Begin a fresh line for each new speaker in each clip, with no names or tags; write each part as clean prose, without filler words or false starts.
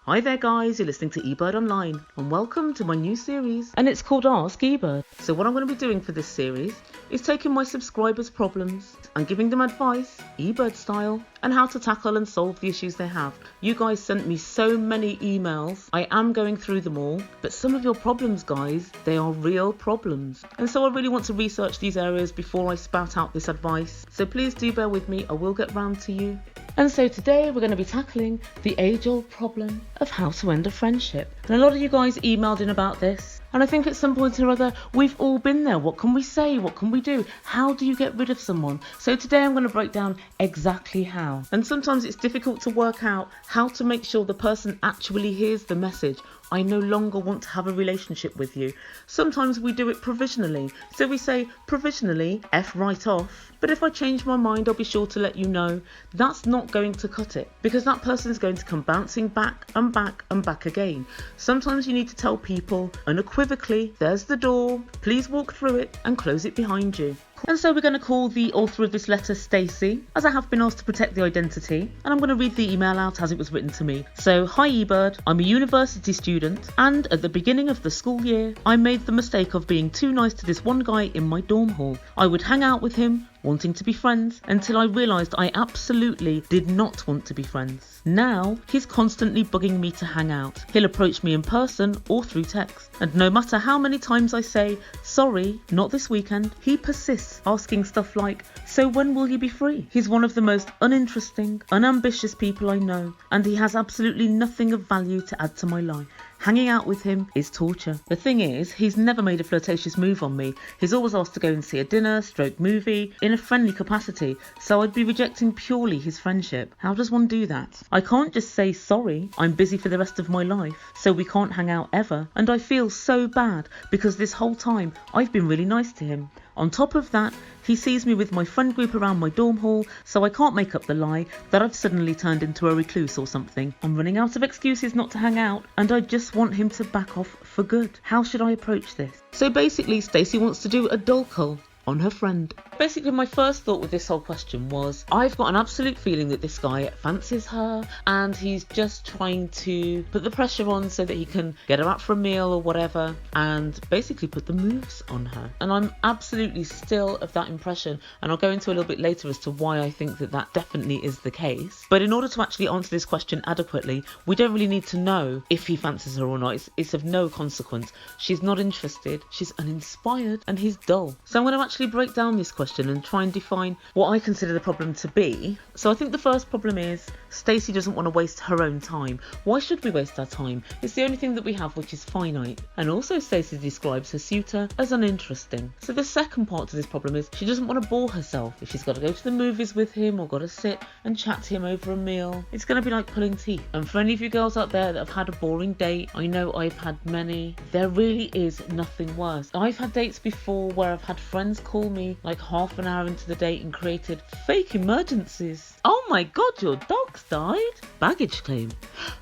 Hi there guys, you're listening to Ebird Online and welcome to my new series, and it's called Ask Ebird. So what I'm going to be doing for this series is taking my subscribers' problems and giving them advice, Ebird style, and how to tackle and solve the issues they have. You guys sent me so many emails, I am going through them all, but some of your problems guys, they are real problems. And so I really want to research these areas before I spout out this advice. So please do bear with me, I will get round to you. And so today we're going to be tackling the age-old problem of how to end a friendship. And a lot of you guys emailed in about this. And I think at some point or other, we've all been there. What can we say? What can we do? How do you get rid of someone? So today I'm going to break down exactly how. And sometimes it's difficult to work out how to make sure the person actually hears the message. I no longer want to have a relationship with you. Sometimes we do it provisionally. So we say provisionally, F right off. But if I change my mind, I'll be sure to let you know. That's not going to cut it because that person is going to come bouncing back and back and back again. Sometimes you need to tell people unequivocally, there's the door, please walk through it and close it behind you. And so we're going to call the author of this letter Stacey, as I have been asked to protect the identity, and I'm going to read the email out as it was written to me. So, hi Ebird, I'm a university student, and at the beginning of the school year, I made the mistake of being too nice to this one guy in my dorm hall. I would hang out with him, wanting to be friends, until I realised I absolutely did not want to be friends. Now, he's constantly bugging me to hang out. He'll approach me in person or through text, and no matter how many times I say, sorry, not this weekend, he persists, asking stuff like, so when will you be free? He's one of the most uninteresting, unambitious people I know, and he has absolutely nothing of value to add to my life. Hanging out with him is torture. The thing is, he's never made a flirtatious move on me. He's always asked to go and see a dinner, stroke movie, in a friendly capacity, so I'd be rejecting purely his friendship. How does one do that? I can't just say sorry, I'm busy for the rest of my life, so we can't hang out ever, and I feel so bad because this whole time I've been really nice to him. On top of that, he sees me with my friend group around my dorm hall, so I can't make up the lie that I've suddenly turned into a recluse or something. I'm running out of excuses not to hang out, and I just want him to back off for good. How should I approach this? So basically, Stacey wants to do a dog cull on her friend. Basically, my first thought with this whole question was, I've got an absolute feeling that this guy fancies her and he's just trying to put the pressure on so that he can get her out for a meal or whatever and basically put the moves on her. And I'm absolutely still of that impression, and I'll go into a little bit later as to why I think that that definitely is the case. But in order to actually answer this question adequately, we don't really need to know if he fancies her or not. It's of no consequence. She's not interested, she's uninspired, and he's dull. So I'm going to actually break down this question and try and define what I consider the problem to be. So I think the first problem is Stacey doesn't want to waste her own time. Why should we waste our time? It's the only thing that we have which is finite. And also Stacey describes her suitor as uninteresting. So the second part to this problem is she doesn't want to bore herself. If she's got to go to the movies with him or got to sit and chat to him over a meal, it's going to be like pulling teeth. And for any of you girls out there that have had a boring date, I know I've had many, there really is nothing worse. I've had dates before where I've had friends call me like half an hour into the date and created fake emergencies. Oh my god, your dog's died? Baggage claim.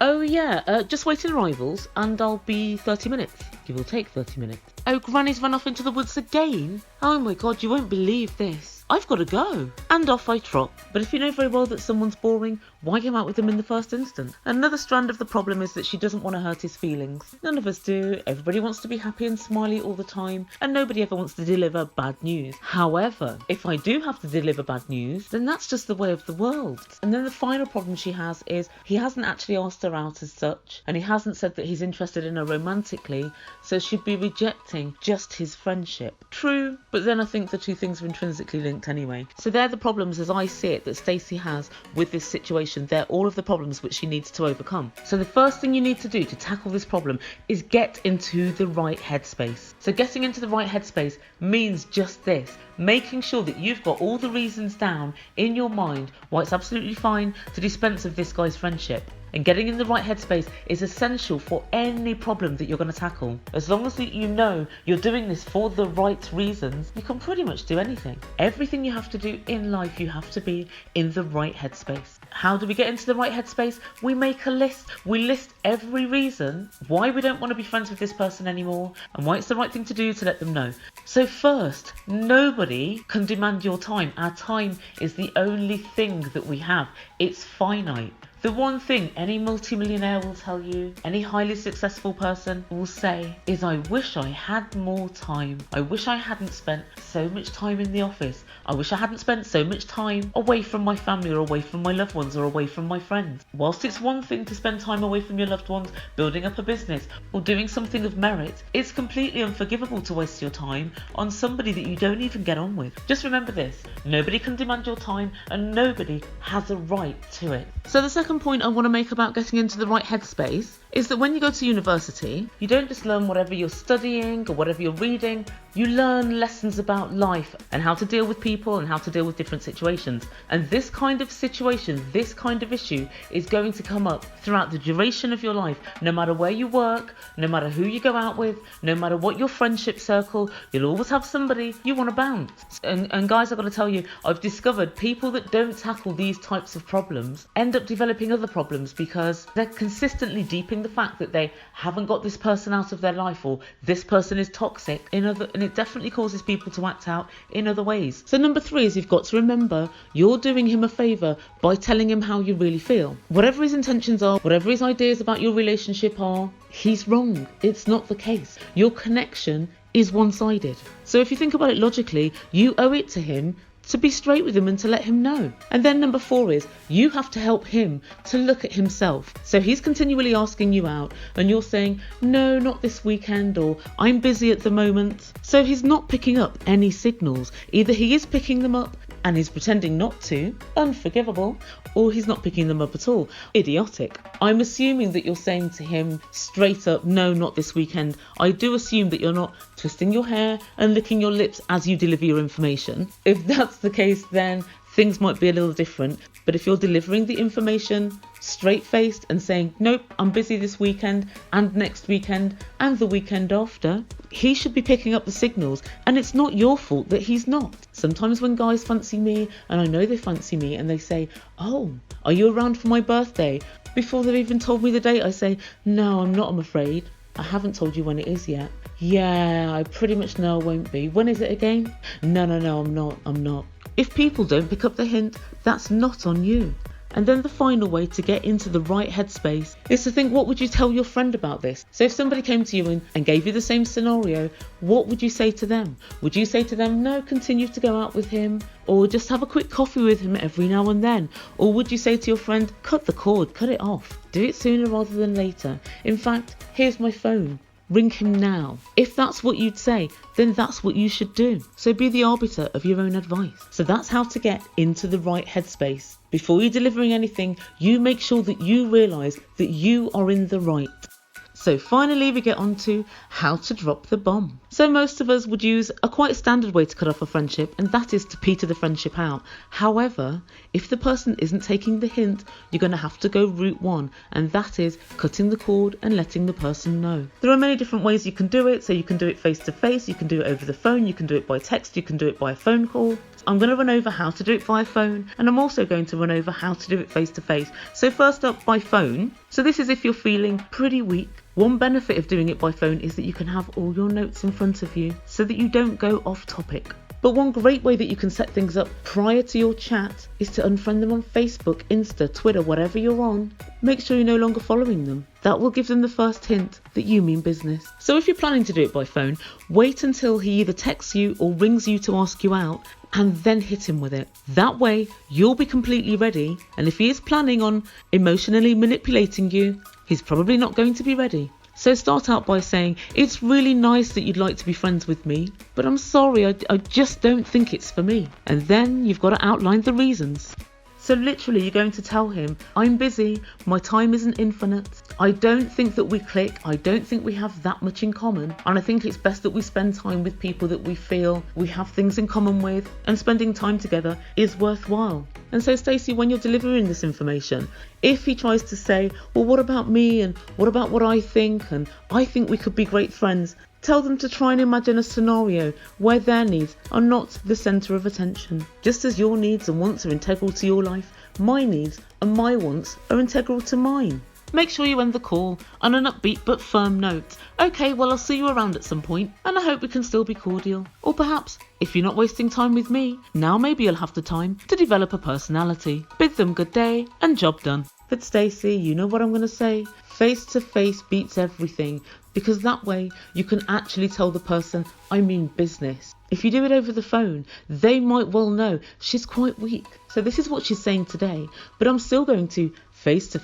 Oh yeah, just waiting arrivals and I'll be 30 minutes. Give or take 30 minutes. Oh, Granny's run off into the woods again? Oh my god, you won't believe this. I've got to go. And off I trot. But if you know very well that someone's boring, why go out with them in the first instance? Another strand of the problem is that she doesn't want to hurt his feelings. None of us do. Everybody wants to be happy and smiley all the time, and nobody ever wants to deliver bad news. However, if I do have to deliver bad news, then that's just the way of the world. And then the final problem she has is he hasn't actually asked her out as such, and he hasn't said that he's interested in her romantically, so she'd be rejecting just his friendship. True, but then I think the two things are intrinsically linked anyway. So they're the problems as I see it that Stacey has with this situation. They're all of the problems which she needs to overcome. So the first thing you need to do to tackle this problem is get into the right headspace. So getting into the right headspace means just this, making sure that you've got all the reasons down in your mind why it's absolutely fine to dispense of this guy's friendship. And getting in the right headspace is essential for any problem that you're going to tackle. As long as you know you're doing this for the right reasons, you can pretty much do anything. Everything you have to do in life, you have to be in the right headspace. How do we get into the right headspace? We make a list. We list every reason why we don't want to be friends with this person anymore and why it's the right thing to do to let them know. So first, nobody can demand your time. Our time is the only thing that we have. It's finite. The one thing any multimillionaire will tell you, any highly successful person will say, is I wish I had more time. I wish I hadn't spent so much time in the office. I wish I hadn't spent so much time away from my family or away from my loved ones or away from my friends. Whilst it's one thing to spend time away from your loved ones, building up a business or doing something of merit, it's completely unforgivable to waste your time on somebody that you don't even get on with. Just remember this, nobody can demand your time and nobody has a right to it. So the second point I want to make about getting into the right headspace is that when you go to university, you don't just learn whatever you're studying or whatever you're reading, you learn lessons about life and how to deal with people and how to deal with different situations. And this kind of situation, this kind of issue is going to come up throughout the duration of your life, no matter where you work, no matter who you go out with, no matter what your friendship circle, you'll always have somebody you want to bounce. And guys, I've got to tell you, I've discovered people that don't tackle these types of problems end up developing other problems because they're consistently deeping the fact that they haven't got this person out of their life or this person is toxic and it definitely causes people to act out in other ways. So number 3 is you've got to remember you're doing him a favour by telling him how you really feel. Whatever his intentions are, whatever his ideas about your relationship are, he's wrong. It's not the case. Your connection is one-sided. So if you think about it logically, you owe it to him to be straight with him and to let him know. And then number 4 is you have to help him to look at himself. So he's continually asking you out and you're saying, no, not this weekend, or I'm busy at the moment. So he's not picking up any signals. Either he is picking them up and he's pretending not to, unforgivable, or he's not picking them up at all, idiotic. I'm assuming that you're saying to him straight up, no, not this weekend. I do assume that you're not twisting your hair and licking your lips as you deliver your information. If that's the case, then things might be a little different. But if you're delivering the information straight-faced and saying, nope, I'm busy this weekend and next weekend and the weekend after, he should be picking up the signals, and it's not your fault that he's not. Sometimes when guys fancy me, and I know they fancy me, and they say, oh, are you around for my birthday? Before they've even told me the date, I say, no, I'm not, I'm afraid. I haven't told you when it is yet. Yeah, I pretty much know I won't be. When is it again? No, I'm not. If people don't pick up the hint, that's not on you. And then the final way to get into the right headspace is to think, what would you tell your friend about this? So if somebody came to you and gave you the same scenario, what would you say to them? Would you say to them, no, continue to go out with him, or just have a quick coffee with him every now and then? Or would you say to your friend, cut the cord, cut it off, do it sooner rather than later? In fact, here's my phone. Ring him now. If that's what you'd say, then that's what you should do. So be the arbiter of your own advice. So that's how to get into the right headspace. Before you're delivering anything, you make sure that you realise that you are in the right. So finally we get on to how to drop the bomb. So most of us would use a quite standard way to cut off a friendship, and that is to peter the friendship out. However, if the person isn't taking the hint, you're going to have to go route 1, and that is cutting the cord and letting the person know. There are many different ways you can do it. So you can do it face to face, you can do it over the phone, you can do it by text, you can do it by a phone call. I'm going to run over how to do it via phone, and I'm also going to run over how to do it face to face. So first up, by phone. So this is if you're feeling pretty weak. One benefit of doing it by phone is that you can have all your notes in front of you so that you don't go off topic. But one great way that you can set things up prior to your chat is to unfriend them on Facebook, Insta, Twitter, whatever you're on. Make sure you're no longer following them. That will give them the first hint that you mean business. So if you're planning to do it by phone, wait until he either texts you or rings you to ask you out, and then hit him with it. That way, you'll be completely ready, and if he is planning on emotionally manipulating you, he's probably not going to be ready. So start out by saying, it's really nice that you'd like to be friends with me, but I'm sorry, I just don't think it's for me. And then you've got to outline the reasons. So literally you're going to tell him, I'm busy, my time isn't infinite, I don't think that we click, I don't think we have that much in common, and I think it's best that we spend time with people that we feel we have things in common with, and spending time together is worthwhile. And so Stacey, when you're delivering this information, if he tries to say, well, what about me, and what about what I think, and I think we could be great friends, tell them to try and imagine a scenario where their needs are not the centre of attention. Just as your needs and wants are integral to your life, my needs and my wants are integral to mine. Make sure you end the call on an upbeat but firm note. Okay, well, I'll see you around at some point, and I hope we can still be cordial. Or perhaps, if you're not wasting time with me, now maybe you'll have the time to develop a personality. Bid them good day and job done. But Stacey, you know what I'm going to say? Face to face beats everything, because that way you can actually tell the person, I mean business. If you do it over the phone, they might well know she's quite weak. So this is what she's saying today, but I'm still going to face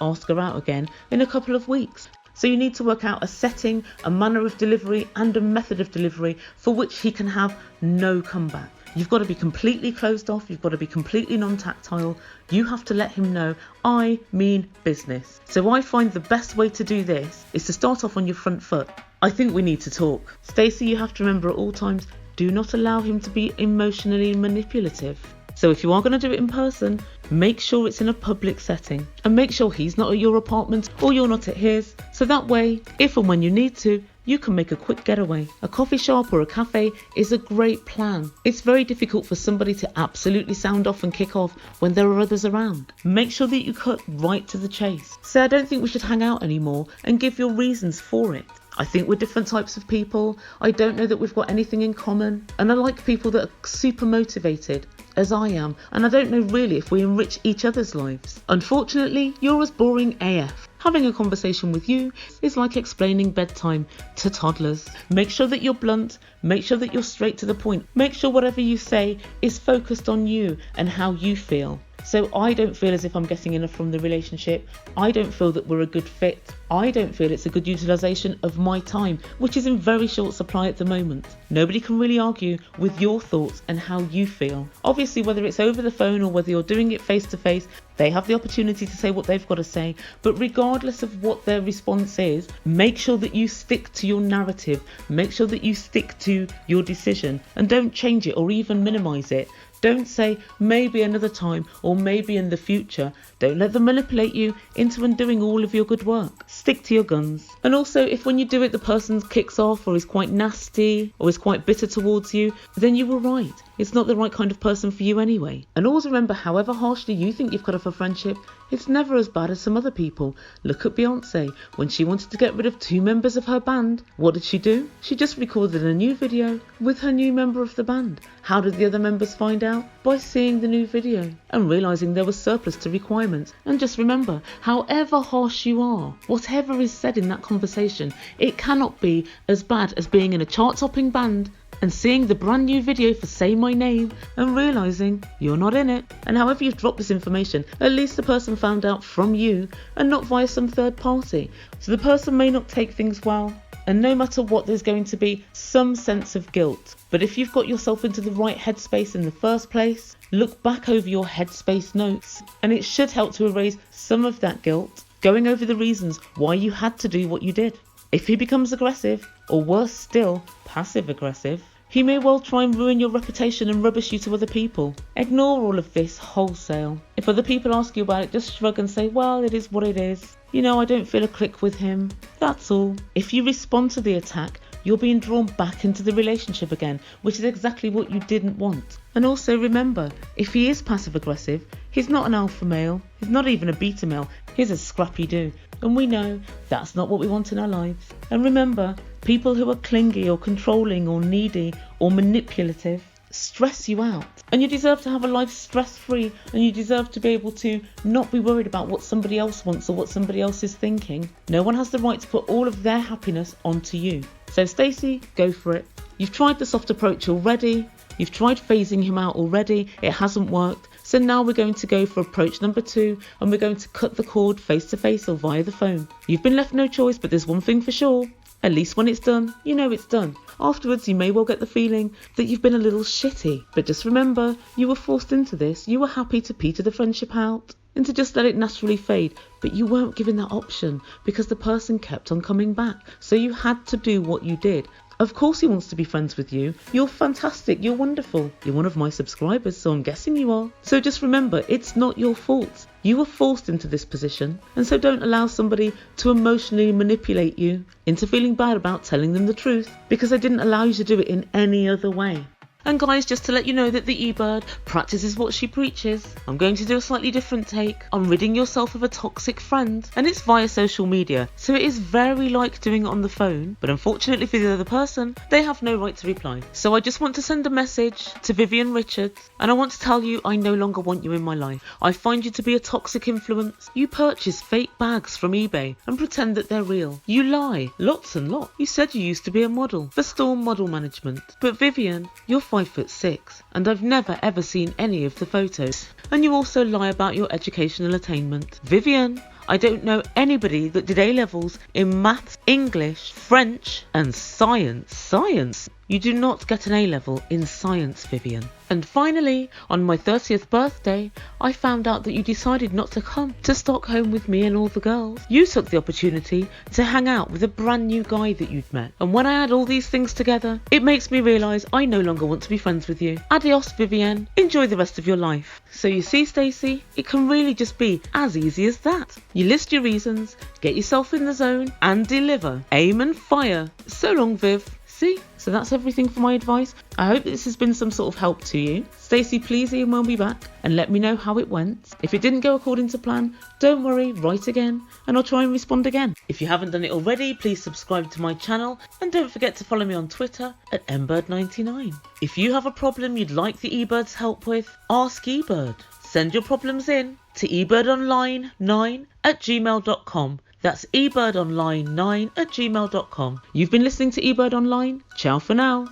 ask her out again in a couple of weeks. So you need to work out a setting, a manner of delivery and a method of delivery for which he can have no comeback. You've got to be completely closed off. You've got to be completely non-tactile. You have to let him know, I mean business. So I find the best way to do this is to start off on your front foot. I think we need to talk. Stacey, you have to remember at all times, do not allow him to be emotionally manipulative. So if you are going to do it in person, make sure it's in a public setting and make sure he's not at your apartment or you're not at his. So that way, if and when you need to, you can make a quick getaway. A coffee shop or a cafe is a great plan. It's very difficult for somebody to absolutely sound off and kick off when there are others around. Make sure that you cut right to the chase. Say, I don't think we should hang out anymore, and give your reasons for it. I think we're different types of people. I don't know that we've got anything in common. And I like people that are super motivated, as I am. And I don't know really if we enrich each other's lives. Unfortunately, you're as boring AF. Having a conversation with you is like explaining bedtime to toddlers. Make sure that you're blunt. Make sure that you're straight to the point. Make sure whatever you say is focused on you and how you feel. So I don't feel as if I'm getting enough from the relationship. I don't feel that we're a good fit. I don't feel it's a good utilisation of my time, which is in very short supply at the moment. Nobody can really argue with your thoughts and how you feel. Obviously, whether it's over the phone or whether you're doing it face to face, they have the opportunity to say what they've got to say. But regardless of what their response is, make sure that you stick to your narrative. Make sure that you stick to your decision and don't change it or even minimise it. Don't say maybe another time or maybe in the future. Don't let them manipulate you into undoing all of your good work. Stick to your guns. And also, if when you do it the person kicks off or is quite nasty or is quite bitter towards you, then you were right. It's not the right kind of person for you anyway. And always remember, however harshly you think you've cut off a friendship, it's never as bad as some other people. Look at Beyonce. When she wanted to get rid of 2 members of her band, what did she do? She just recorded a new video with her new member of the band. How did the other members find out? By seeing the new video and realising there was surplus to requirements. And just remember, however harsh you are, whatever is said in that conversation, it cannot be as bad as being in a chart-topping band and seeing the brand new video for Say My Name and realising you're not in it. And however you've dropped this information, at least the person found out from you and not via some third party. So the person may not take things well, and no matter what, there's going to be some sense of guilt. But if you've got yourself into the right headspace in the first place, look back over your headspace notes and it should help to erase some of that guilt, going over the reasons why you had to do what you did. If he becomes aggressive, or worse still, passive aggressive, he may well try and ruin your reputation and rubbish you to other people. Ignore all of this wholesale. If other people ask you about it, just shrug and say, well, it is what it is. You know, I don't feel a click with him. That's all. If you respond to the attack, you're being drawn back into the relationship again, which is exactly what you didn't want. And also remember, if he is passive aggressive, he's not an alpha male. He's not even a beta male. He's a scrappy do. And we know that's not what we want in our lives. And remember, people who are clingy or controlling or needy or manipulative stress you out. And you deserve to have a life stress-free, and you deserve to be able to not be worried about what somebody else wants or what somebody else is thinking. No one has the right to put all of their happiness onto you. So Stacey, go for it. You've tried the soft approach already. You've tried phasing him out already. It hasn't worked. So now we're going to go for approach number 2, and we're going to cut the cord face to face or via the phone. You've been left no choice, but there's one thing for sure. At least when it's done, you know it's done. Afterwards, you may well get the feeling that you've been a little shitty. But just remember, you were forced into this. You were happy to peter the friendship out and to just let it naturally fade. But you weren't given that option because the person kept on coming back. So you had to do what you did. Of course he wants to be friends with you. You're fantastic. You're wonderful. You're one of my subscribers, so I'm guessing you are. So just remember, it's not your fault. You were forced into this position, and so don't allow somebody to emotionally manipulate you into feeling bad about telling them the truth because they didn't allow you to do it in any other way. And guys, just to let you know that the Ebird practices what she preaches, I'm going to do a slightly different take on ridding yourself of a toxic friend, and it's via social media, so it is very like doing it on the phone, but unfortunately for the other person, they have no right to reply. So I just want to send a message to Vivian Richards, and I want to tell you I no longer want you in my life. I find you to be a toxic influence. You purchase fake bags from eBay and pretend that they're real. You lie, lots and lots. You said you used to be a model for Storm Model Management, but Vivian, you're 5'6", and I've never ever seen any of the photos. And you also lie about your educational attainment. Vivian, I don't know anybody that did A-levels in maths, English, French and science. Science? You do not get an A-level in science, Vivian. And finally, on my 30th birthday, I found out that you decided not to come to Stockholm with me and all the girls. You took the opportunity to hang out with a brand new guy that you'd met. And when I add all these things together, it makes me realise I no longer want to be friends with you. Adios, Vivian. Enjoy the rest of your life. So you see, Stacey, it can really just be as easy as that. You list your reasons, get yourself in the zone, and deliver. Aim and fire. So long, Viv. See? So that's everything for my advice. I hope this has been some sort of help to you. Stacey, please email me back and let me know how it went. If it didn't go according to plan, don't worry, write again and I'll try and respond again. If you haven't done it already, please subscribe to my channel and don't forget to follow me on Twitter at Ebird99. If you have a problem you'd like the Ebird's help with, ask Ebird. Send your problems in to ebirdonline9@gmail.com. That's ebirdonline9@gmail.com. You've been listening to Ebird Online. Ciao for now.